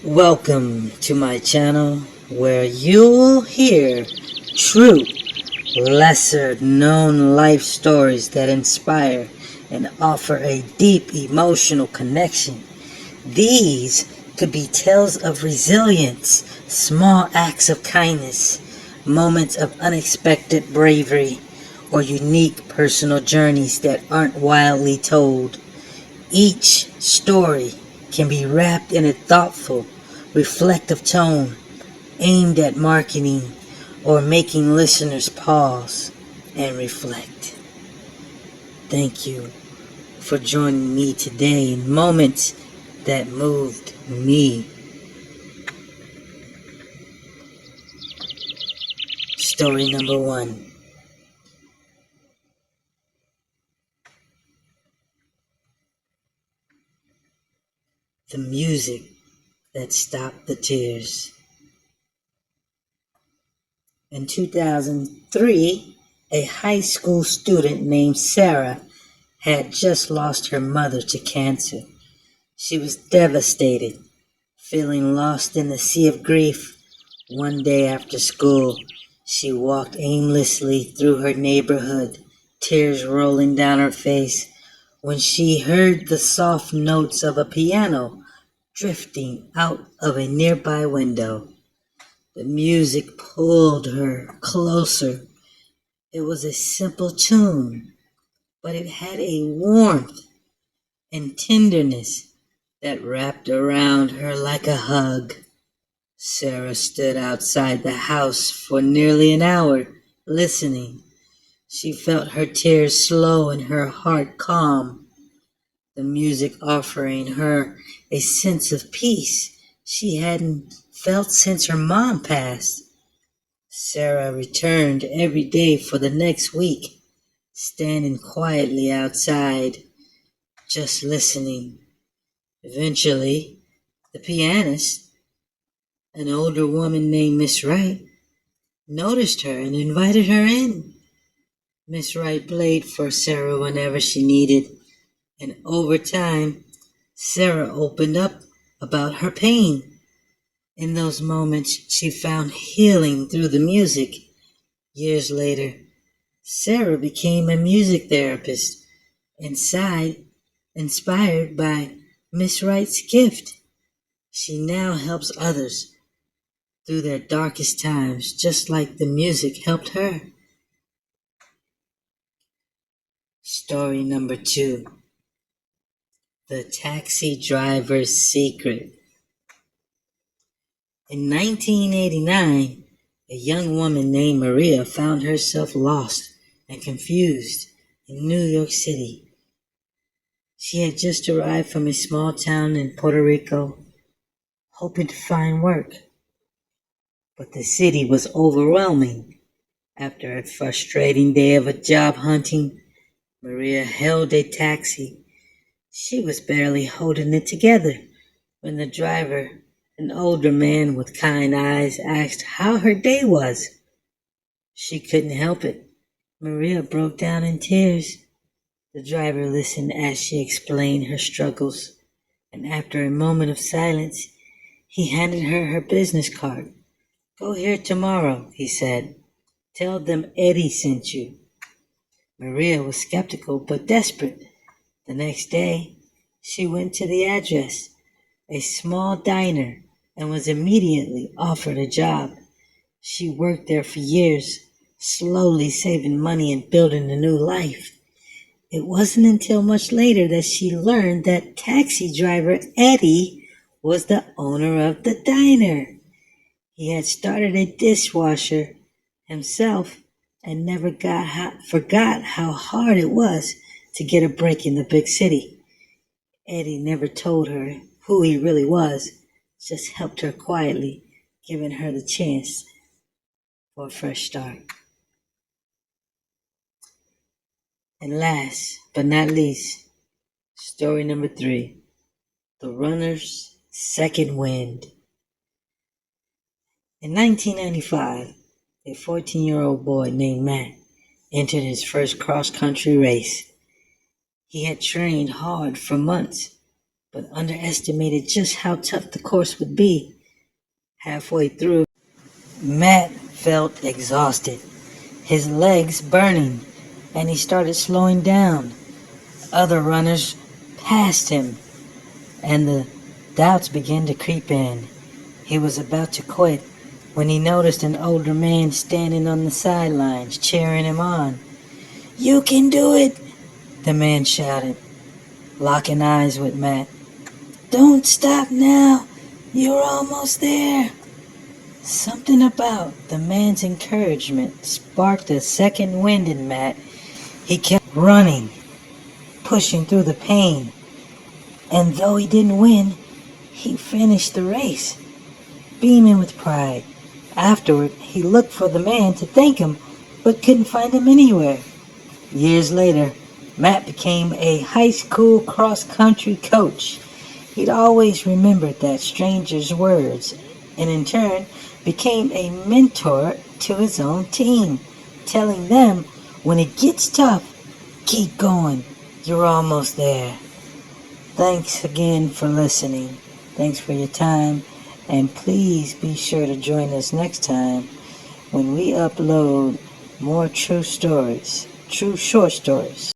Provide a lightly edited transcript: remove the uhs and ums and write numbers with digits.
Welcome to my channel where you'll hear true, lesser known life stories that inspire and offer a deep emotional connection. These could be tales of resilience, small acts of kindness, moments of unexpected bravery, or unique personal journeys that aren't widely told. Each story can be wrapped in a thoughtful, reflective tone aimed at marketing or making listeners pause and reflect. Thank you for joining me today in moments that moved me. Story number 1. The music that stopped the tears. In 2003, a high school student named Sarah had just lost her mother to cancer. She was devastated, feeling lost in the sea of grief. One day after school, she walked aimlessly through her neighborhood, tears rolling down her face, when she heard the soft notes of a piano drifting out of a nearby window. The music pulled her closer. It was a simple tune, but it had a warmth and tenderness that wrapped around her like a hug. Sarah stood outside the house for nearly an hour, listening. She felt her tears slow and her heart calm, the music offering her a sense of peace she hadn't felt since her mom passed. Sarah returned every day for the next week, standing quietly outside, just listening. Eventually, the pianist, an older woman named Miss Wright, noticed her and invited her in. Miss Wright played for Sarah whenever she needed, and over time, Sarah opened up about her pain. In those moments, she found healing through the music. Years later, Sarah became a music therapist, inspired by Miss Wright's gift. She now helps others through their darkest times, just like the music helped her. Story number 2. The Taxi Driver's Secret. In 1989, a young woman named Maria found herself lost and confused in New York City. She had just arrived from a small town in Puerto Rico, hoping to find work. But the city was overwhelming. After a frustrating day of job hunting, Maria hailed a taxi. She was barely holding it together when the driver, an older man with kind eyes, asked how her day was. She couldn't help it. Maria broke down in tears. The driver listened as she explained her struggles, and after a moment of silence, he handed her her business card. "Go here tomorrow," he said. "Tell them Eddie sent you." Maria was skeptical but desperate. The next day, she went to the address, a small diner, and was immediately offered a job. She worked there for years, slowly saving money and building a new life. It wasn't until much later that she learned that taxi driver Eddie was the owner of the diner. He had started a dishwasher himself and never forgot how hard it was to get a break in the big city. Eddie never told her who he really was, just helped her quietly, giving her the chance for a fresh start. And last but not least, story number 3, the runner's second wind. In 1995, a 14-year-old boy named Matt entered his first cross-country race. He had trained hard for months, but underestimated just how tough the course would be. Halfway through, Matt felt exhausted, his legs burning, and he started slowing down. Other runners passed him, and the doubts began to creep in. He was about to quit when he noticed an older man standing on the sidelines, cheering him on. "You can do it," the man shouted, locking eyes with Matt. "Don't stop now. You're almost there." Something about the man's encouragement sparked a second wind in Matt. He kept running, pushing through the pain, and though he didn't win, he finished the race, beaming with pride. Afterward, he looked for the man to thank him, but couldn't find him anywhere. Years later, Matt became a high school cross-country coach. He'd always remembered that stranger's words, and in turn became a mentor to his own team, telling them, when it gets tough, keep going, you're almost there. Thanks again for listening. Thanks for your time, and please be sure to join us next time when we upload more true short stories.